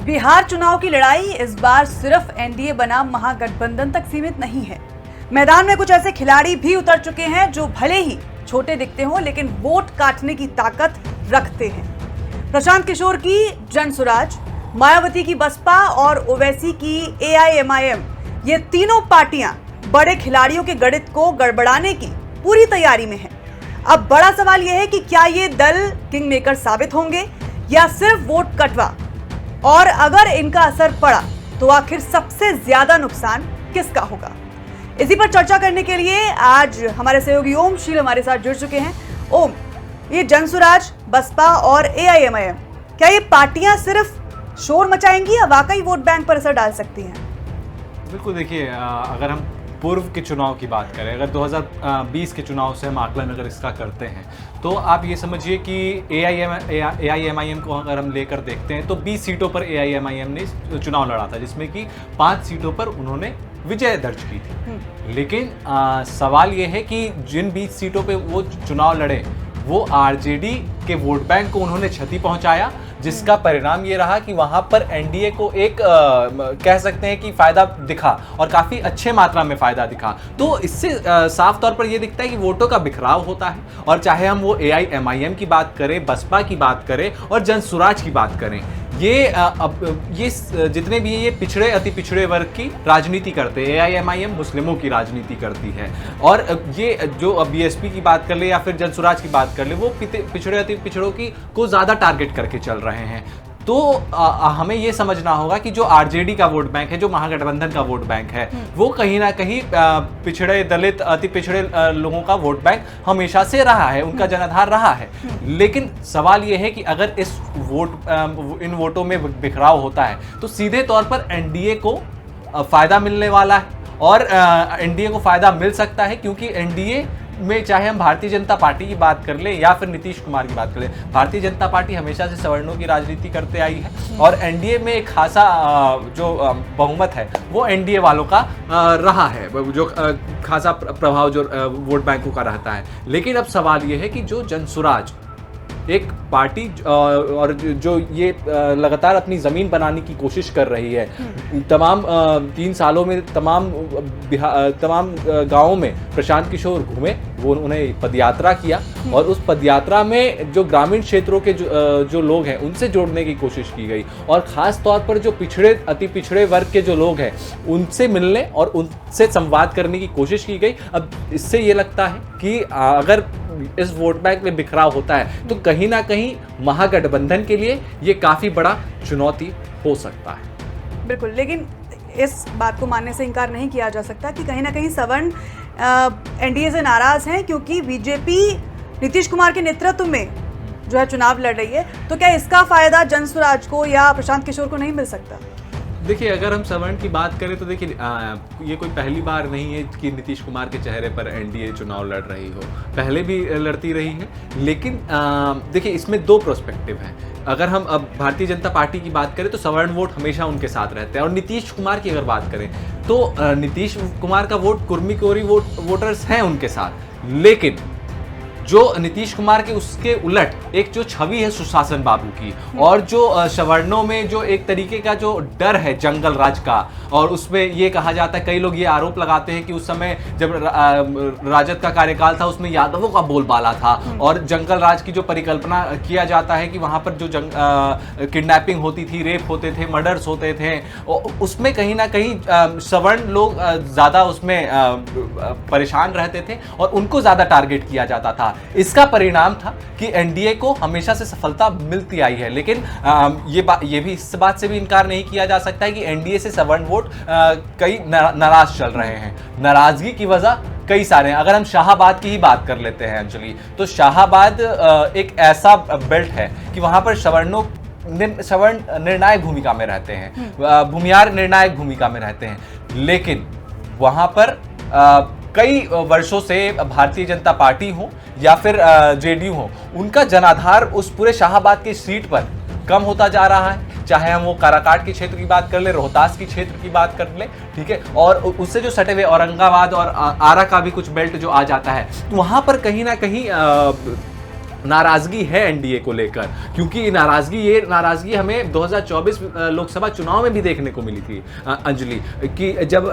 बिहार चुनाव की लड़ाई इस बार सिर्फ एनडीए बनाम महागठबंधन तक सीमित नहीं है। मैदान में कुछ ऐसे खिलाड़ी भी उतर चुके हैं जो भले ही छोटे दिखते हों लेकिन वोट काटने की ताकत रखते हैं। प्रशांत किशोर की जनसुराज, मायावती की बसपा और ओवैसी की एआईएमआईएम, ये तीनों पार्टियां बड़े खिलाड़ियों के गणित को गड़बड़ाने की पूरी तैयारी में हैं। अब बड़ा सवाल यह है कि क्या ये दल किंग मेकर साबित होंगे या सिर्फ वोट कटवा, और अगर इनका असर पड़ा तो आखिर सबसे ज्यादा नुकसान किसका होगा। इसी पर चर्चा करने के लिए आज हमारे सहयोगी ओम शील हमारे साथ जुड़ चुके हैं। ओम, ये जनसुराज, बसपा और एआईएमआईएम, क्या ये पार्टियां सिर्फ शोर मचाएंगी या वाकई वोट बैंक पर असर डाल सकती हैं? बिल्कुल, देखिए, अगर हम पूर्व के चुनाव की बात करें, अगर 2020 के चुनाव से हम आकलन अगर इसका करते हैं तो आप ये समझिए कि एआईएमआईएम को अगर हम लेकर देखते हैं तो 20 सीटों पर एआईएमआईएम ने चुनाव लड़ा था, जिसमें कि 5 सीटों पर उन्होंने विजय दर्ज की थी। लेकिन सवाल ये है कि जिन 20 सीटों पे वो चुनाव लड़े वो आरजेडी के वोट बैंक को उन्होंने क्षति पहुंचाया, जिसका परिणाम ये रहा कि वहां पर एनडीए को एक कह सकते हैं कि फायदा दिखा और काफी अच्छे मात्रा में फायदा दिखा। तो इससे साफ तौर पर यह दिखता है कि वोटों का बिखराव होता है, और चाहे हम वो एआईएमआईएम की बात करें, बसपा की बात करें और जनसुराज की बात करें, ये जितने भी ये पिछड़े अति पिछड़े वर्ग की राजनीति करते हैं। एआईएमआईएम मुस्लिमों की राजनीति करती है, और ये जो बीएसपी की बात कर ले या फिर जनसुराज की बात कर ले, वो पिछड़े अति पिछड़ों की को ज्यादा टारगेट करके चल रहे हैं। तो हमें ये समझना होगा कि जो आरजेडी का वोट बैंक है, जो महागठबंधन का वोट बैंक है, वो कहीं ना कहीं पिछड़े, दलित, अति पिछड़े लोगों का वोट बैंक हमेशा से रहा है, उनका जनाधार रहा है। लेकिन सवाल ये है कि अगर इन वोटों में बिखराव होता है तो सीधे तौर पर एनडीए को फायदा मिलने वाला है, और एनडीए को फायदा मिल सकता है क्योंकि एनडीए में चाहे हम भारतीय जनता पार्टी की बात कर ले या फिर नीतीश कुमार की बात कर ले, भारतीय जनता पार्टी हमेशा से सवर्णों की राजनीति करते आई है, और एनडीए में एक खासा जो बहुमत है वो एनडीए वालों का रहा है, जो खासा प्रभाव जो वोट बैंकों का रहता है। लेकिन अब सवाल ये है कि जो जनसुराज एक पार्टी और जो ये लगातार अपनी ज़मीन बनाने की कोशिश कर रही है, तमाम 3 सालों में तमाम गांवों में प्रशांत किशोर घूमे, वो उन्हें पदयात्रा किया, और उस पदयात्रा में जो ग्रामीण क्षेत्रों के जो लोग हैं उनसे जोड़ने की कोशिश की गई, और ख़ास तौर पर जो पिछड़े अति पिछड़े वर्ग के जो लोग हैं उनसे मिलने और उनसे संवाद करने की कोशिश की गई। अब इससे ये लगता है कि अगर इस वोट बैंक में बिखराव होता है तो कहीं ना कहीं महागठबंधन के लिए ये काफी बड़ा चुनौती हो सकता है। बिल्कुल, लेकिन इस बात को मानने से इनकार नहीं किया जा सकता कि कहीं ना कहीं सवर्ण एनडीए से नाराज हैं, क्योंकि बीजेपी नीतीश कुमार के नेतृत्व में जो है चुनाव लड़ रही है। तो क्या इसका फायदा जनसुराज को या प्रशांत किशोर को नहीं मिल सकता? देखिए, अगर हम सवर्ण की बात करें तो देखिए, ये कोई पहली बार नहीं है कि नीतीश कुमार के चेहरे पर एनडीए चुनाव लड़ रही हो, पहले भी लड़ती रही है। लेकिन देखिए, इसमें 2 पर्सपेक्टिव हैं। अगर हम अब भारतीय जनता पार्टी की बात करें तो सवर्ण वोट हमेशा उनके साथ रहते हैं, और नीतीश कुमार की अगर बात करें तो नीतीश कुमार का वोट कुर्मी कोरी वोटर्स हैं उनके साथ। लेकिन जो नीतीश कुमार के उसके उलट एक जो छवि है सुशासन बाबू की, और जो सवर्णों में जो एक तरीके का जो डर है जंगल राज का, और उसमें ये कहा जाता है, कई लोग ये आरोप लगाते हैं कि उस समय जब राजद का कार्यकाल था उसमें यादवों का बोलबाला था, और जंगल राज की जो परिकल्पना किया जाता है कि वहाँ पर जो किडनैपिंग होती थी, रेप होते थे, मर्डर्स होते थे, उसमें कहीं ना कहीं सवर्ण लोग ज़्यादा उसमें परेशान रहते थे और उनको ज़्यादा टारगेट किया जाता था। इसका परिणाम था कि एनडीए को हमेशा से सफलता मिलती आई है। लेकिन ये भी इस बात से भी इनकार नहीं किया जा सकता है कि एनडीए से सवर्ण वोट कई नाराज चल रहे हैं। नाराजगी की वजह कई सारे हैं। अगर हम शाहाबाद की ही बात कर लेते हैं अंजलि, तो शाहाबाद एक ऐसा बेल्ट है कि वहां पर सवर्ण निर्णायक भूमिका में रहते हैं, भूमियार निर्णायक भूमिका में रहते हैं। लेकिन वहां पर कई वर्षों से भारतीय जनता पार्टी हो या फिर जेडीयू हो, उनका जनाधार उस पूरे शाहाबाद की सीट पर कम होता जा रहा है। चाहे हम वो काराकाट के क्षेत्र की बात कर ले, रोहतास की क्षेत्र की बात कर ले, ठीक है, और उससे जो सटे हुए औरंगाबाद और आरा का भी कुछ बेल्ट जो आ जाता है, तो वहां पर कहीं ना कहीं नाराजगी है एनडीए को लेकर, क्योंकि ये नाराजगी हमें 2024 लोकसभा चुनाव में भी देखने को मिली थी अंजलि, कि जब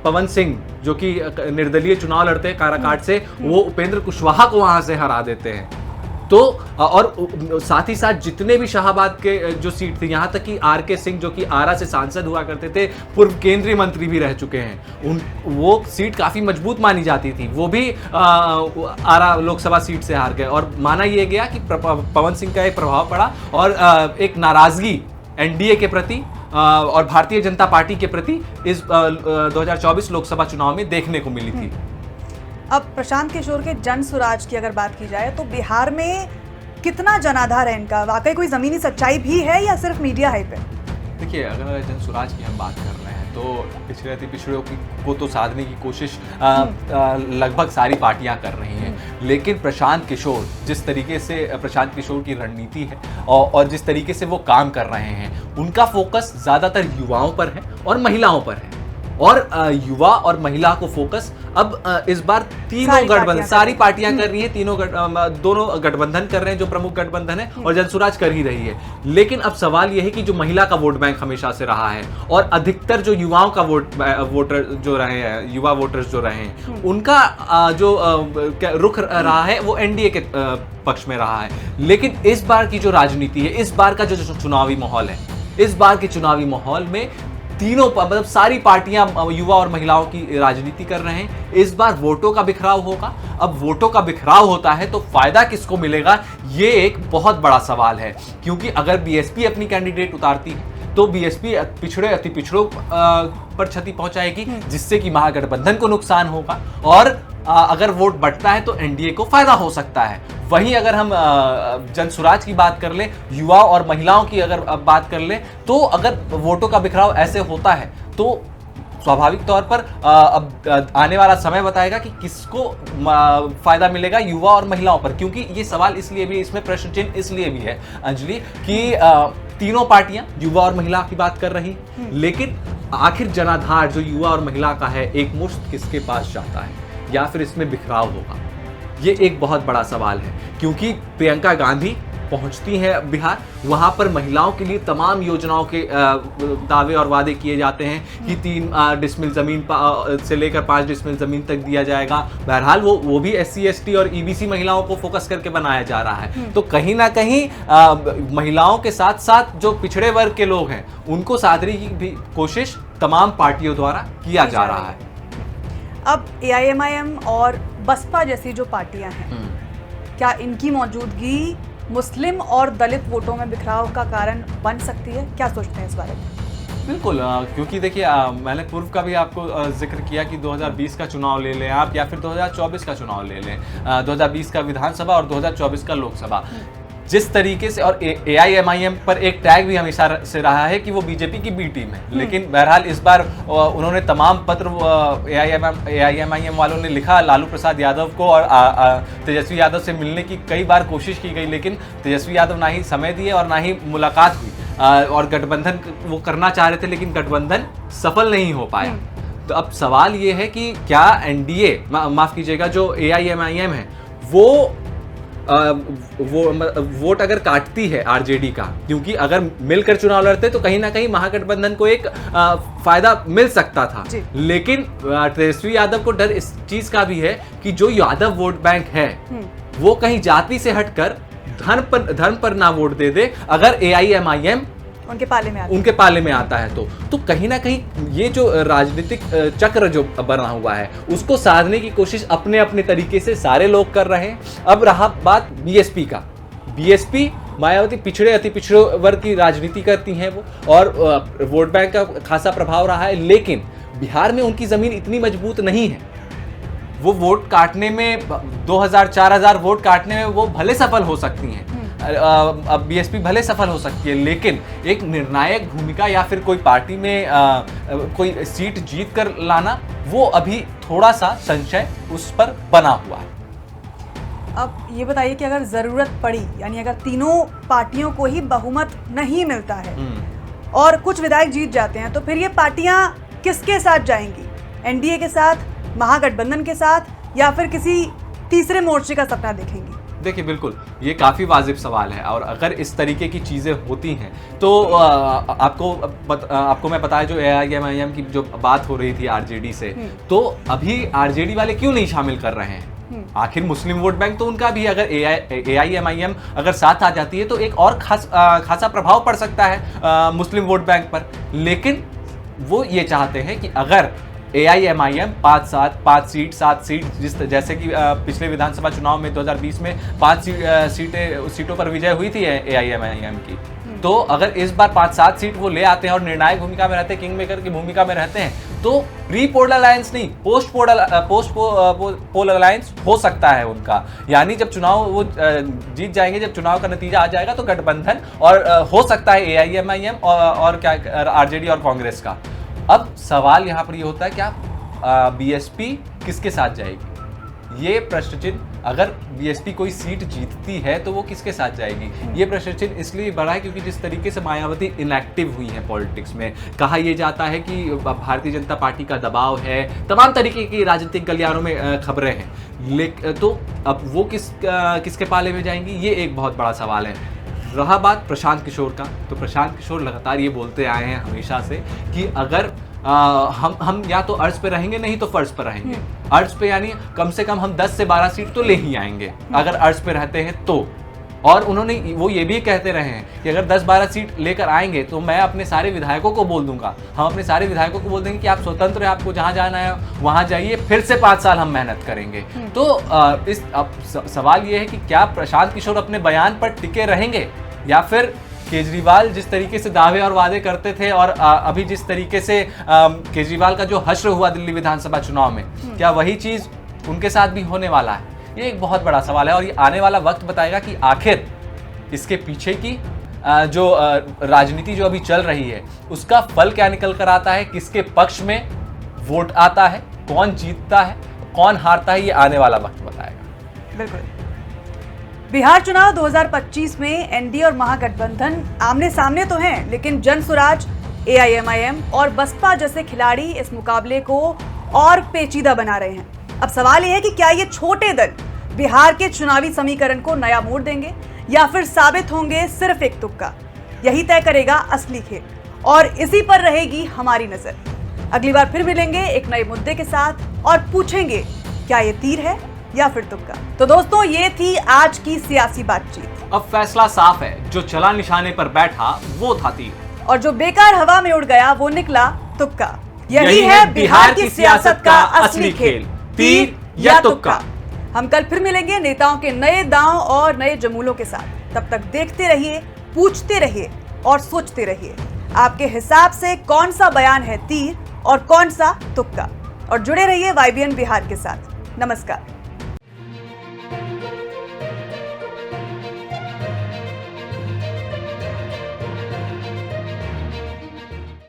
पवन सिंह जो कि निर्दलीय चुनाव लड़ते हैं काराकाट से, वो उपेंद्र कुशवाहा को वहां से हरा देते हैं। तो और साथ ही साथ जितने भी शाहाबाद के जो सीट थी, यहाँ तक कि आर.के. सिंह जो कि आरा से सांसद हुआ करते थे, पूर्व केंद्रीय मंत्री भी रह चुके हैं, वो सीट काफ़ी मजबूत मानी जाती थी, वो भी आरा लोकसभा सीट से हार गए। और माना यह गया कि पवन सिंह का एक प्रभाव पड़ा और एक नाराज़गी एनडीए के प्रति और भारतीय जनता पार्टी के प्रति इस 2024 लोकसभा चुनाव में देखने को मिली थी। अब प्रशांत किशोर के जन स्वराज की अगर बात की जाए तो बिहार में कितना जनाधार है इनका, वाकई कोई जमीनी सच्चाई भी है या सिर्फ मीडिया हाइप है? देखिए, अगर जन स्वराज की हम बात कर रहे हैं तो पिछड़े अति पिछड़ों को तो साधने की कोशिश लगभग सारी पार्टियां कर रही हैं, लेकिन प्रशांत किशोर जिस तरीके से प्रशांत किशोर की रणनीति है और जिस तरीके से वो काम कर रहे हैं, उनका फोकस ज़्यादातर युवाओं पर है और महिलाओं पर है। और युवा और महिला को फोकस अब इस बार तीनों गठबंधन, सारी पार्टियां कर रही हैं, दोनों गठबंधन कर रहे हैं जो प्रमुख गठबंधन है, और जनसुराज कर ही रही है। लेकिन अब सवाल यह है कि जो महिला का वोट बैंक हमेशा से रहा है और अधिकतर जो युवाओं का वोटर जो रहे हैं, युवा वोटर्स जो रहे हैं, उनका जो रुख रहा है वो एनडीए के पक्ष में रहा है। लेकिन इस बार की जो राजनीति है, इस बार का जो चुनावी माहौल है, इस बार के चुनावी माहौल में तीनों मतलब सारी पार्टियां युवा और महिलाओं की राजनीति कर रहे हैं। इस बार वोटों का बिखराव होगा। अब वोटों का बिखराव होता है तो फायदा किसको मिलेगा, ये एक बहुत बड़ा सवाल है, क्योंकि अगर बीएसपी अपनी कैंडिडेट उतारती है तो बीएसपी पिछड़े अति पिछड़ों पर क्षति पहुंचाएगी, जिससे कि महागठबंधन को नुकसान होगा, और अगर वोट बढ़ता है तो एनडीए को फायदा हो सकता है। वहीं अगर हम जनसुराज की बात कर ले, युवा और महिलाओं की अगर बात कर ले, तो अगर वोटों का बिखराव ऐसे होता है तो स्वाभाविक तौर पर अब आने वाला समय बताएगा कि किसको फायदा मिलेगा, युवा और महिलाओं पर। क्योंकि ये सवाल इसलिए भी, इसमें प्रश्न चिन्ह इसलिए भी है अंजलि कि तीनों पार्टियां युवा और महिला की बात कर रही, लेकिन आखिर जनाधार जो युवा और महिला का है, एक मुश्त किसके पास जाता है, या फिर इसमें बिखराव होगा, ये एक बहुत बड़ा सवाल है। क्योंकि प्रियंका गांधी पहुंचती हैं बिहार, वहां पर महिलाओं के लिए तमाम योजनाओं के दावे और वादे किए जाते हैं कि 3 डिसमिल जमीन से लेकर 5 डिसमिल जमीन तक दिया जाएगा। बहरहाल वो भी SC ST और EBC महिलाओं को फोकस करके बनाया जा रहा है। तो कहीं ना कहीं महिलाओं के साथ साथ जो पिछड़े वर्ग के लोग हैं, उनको साधने की भी कोशिश तमाम पार्टियों द्वारा किया जा रहा है। अब AIMIM और बसपा जैसी जो पार्टियां हैं, क्या इनकी मौजूदगी मुस्लिम और दलित वोटों में बिखराव का कारण बन सकती है? क्या सोचते हैं इस बारे में? बिल्कुल, क्योंकि देखिए मैंने पूर्व का भी आपको जिक्र किया कि 2020 का चुनाव ले लें आप, या फिर 2024 का चुनाव ले लें, 2020 का विधानसभा और 2024 का लोकसभा, जिस तरीके से, और AIMIM पर एक टैग भी हमेशा से रहा है कि वो बीजेपी की बी टीम है। लेकिन बहरहाल इस बार उन्होंने तमाम पत्र AIMIM वालों ने लिखा लालू प्रसाद यादव को, और तेजस्वी यादव से मिलने की कई बार कोशिश की गई, लेकिन तेजस्वी यादव ना ही समय दिए और ना ही मुलाकात हुई, और गठबंधन वो करना चाह रहे थे लेकिन गठबंधन सफल नहीं हो पाया। तो अब सवाल ये है कि क्या एनडीए, माफ कीजिएगा, जो AIMIM है वो वोट अगर काटती है आरजेडी का, क्योंकि अगर मिलकर चुनाव लड़ते तो कहीं ना कहीं महागठबंधन को एक फायदा मिल सकता था। लेकिन तेजस्वी यादव को डर इस चीज का भी है कि जो यादव वोट बैंक है वो कहीं जाति से हटकर धर्म पर ना वोट दे दे, अगर AIMIM उनके पाले में आता है तो कहीं ना कहीं ये जो राजनीतिक चक्र जो बना हुआ है, उसको साधने की कोशिश अपने अपने तरीके से सारे लोग कर रहे हैं। अब रहा बात बीएसपी का, बीएसपी मायावती पिछड़े अति पिछड़े वर्ग की राजनीति करती हैं वो, और वोट बैंक का खासा प्रभाव रहा है, लेकिन बिहार में उनकी जमीन इतनी मजबूत नहीं है। वो वोट काटने में 2000-4000 वोट काटने में वो भले सफल हो सकती हैं, अब बीएसपी भले सफल हो सकती है, लेकिन एक निर्णायक भूमिका या फिर कोई पार्टी में कोई सीट जीत कर लाना, वो अभी थोड़ा सा संशय उस पर बना हुआ है। अब ये बताइए कि अगर जरूरत पड़ी, यानी अगर तीनों पार्टियों को ही बहुमत नहीं मिलता है और कुछ विधायक जीत जाते हैं, तो फिर ये पार्टियां किसके साथ जाएंगी? एनडीए के साथ, महागठबंधन के साथ, या फिर किसी तीसरे मोर्चे का सपना देखेंगी? देखिए बिल्कुल ये काफ़ी वाजिब सवाल है, और अगर इस तरीके की चीज़ें होती हैं तो आपको मैं बताया जो AIMIM की जो बात हो रही थी RJD से, तो अभी RJD वाले क्यों नहीं शामिल कर रहे हैं? आखिर मुस्लिम वोट बैंक तो उनका भी, अगर AIMIM अगर साथ आ जाती है तो एक और खासा प्रभाव पड़ सकता है मुस्लिम वोट बैंक पर। लेकिन वो ये चाहते हैं कि अगर AIMIM 5 सीट 7 सीट जैसे कि पिछले विधानसभा चुनाव में 2020 में 5 सीटों पर विजय हुई थी AIMIM की, तो अगर इस बार 5-7 सीट वो ले आते हैं और निर्णायक भूमिका में रहते हैं, किंग मेकर की भूमिका में रहते हैं, तो प्री पोल अलायंस नहीं, पोस्ट पोल अलायंस हो सकता है उनका। यानी जब चुनाव वो जीत जाएंगे, जब चुनाव का नतीजा आ जाएगा तो गठबंधन और हो सकता है AIMIM और क्या RJD और कांग्रेस का। अब सवाल यहाँ पर ये होता है क्या BSP किसके साथ जाएगी? ये प्रश्न चिन्ह, अगर BSP कोई सीट जीतती है तो वो किसके साथ जाएगी? ये प्रश्न चिन्ह इसलिए बढ़ा है क्योंकि जिस तरीके से मायावती इनएक्टिव हुई है पॉलिटिक्स में, कहा यह जाता है कि भारतीय जनता पार्टी का दबाव है, तमाम तरीके की राजनीतिक गलियारों में खबरें हैं, तो अब वो किसके पाले में जाएंगी, ये एक बहुत बड़ा सवाल है। रहा बात प्रशांत किशोर का, तो प्रशांत किशोर लगातार ये बोलते आए हैं हमेशा से कि अगर हम या तो अर्ज पे रहेंगे नहीं तो फर्ज पर रहेंगे। अर्ज पे यानी कम से कम हम 10 से 12 सीट तो ले ही आएंगे अगर अर्ज पे रहते हैं तो। और उन्होंने वो ये भी कहते रहे हैं कि अगर 10-12 सीट लेकर आएंगे तो मैं अपने सारे विधायकों को बोल दूंगा, हम अपने सारे विधायकों को बोल देंगे कि आप स्वतंत्र हैं, आपको जहां जाना है वहां जाइए, फिर से 5 साल हम मेहनत करेंगे। तो अब सवाल ये है कि क्या प्रशांत किशोर अपने बयान पर टिके रहेंगे, या फिर केजरीवाल जिस तरीके से दावे और वादे करते थे और अभी जिस तरीके से केजरीवाल का जो हश्र हुआ दिल्ली विधानसभा चुनाव में, क्या वही चीज उनके साथ भी होने वाला है? ये एक बहुत बड़ा सवाल है और ये आने वाला वक्त बताएगा कि आखिर इसके पीछे की जो राजनीति जो अभी चल रही है उसका फल क्या निकल कर आता है, किसके पक्ष में वोट आता है, कौन जीतता है, कौन हारता है, ये आने वाला वक्त बताएगा। बिल्कुल। बिहार चुनाव 2025 में एनडीए और महागठबंधन आमने सामने तो हैं, लेकिन जन स्वराज, AIMIM और बसपा जैसे खिलाड़ी इस मुकाबले को और पेचीदा बना रहे हैं। अब सवाल यह है कि क्या ये छोटे दल बिहार के चुनावी समीकरण को नया मोड़ देंगे या फिर साबित होंगे सिर्फ एक तुक्का? यही तय करेगा असली खेल, और इसी पर रहेगी हमारी नजर। अगली बार फिर मिलेंगे एक नए मुद्दे के साथ और पूछेंगे क्या ये तीर है या फिर तुक्का। तो दोस्तों, ये थी आज की सियासी बातचीत। अब फैसला साफ है, जो चला निशाने पर बैठा वो था तीर, और जो बेकार हवा में उड़ गया वो निकला तुक्का। यही है बिहार की सियासत का असली खेल, तीर या तुक्का। हम कल फिर मिलेंगे नेताओं के नए दांव और नए जमूलों के साथ। तब तक देखते रहिए, पूछते रहिए और सोचते रहिए, आपके हिसाब से कौन सा बयान है तीर और कौन सा तुक्का। और जुड़े रहिए YBN बिहार के साथ। नमस्कार।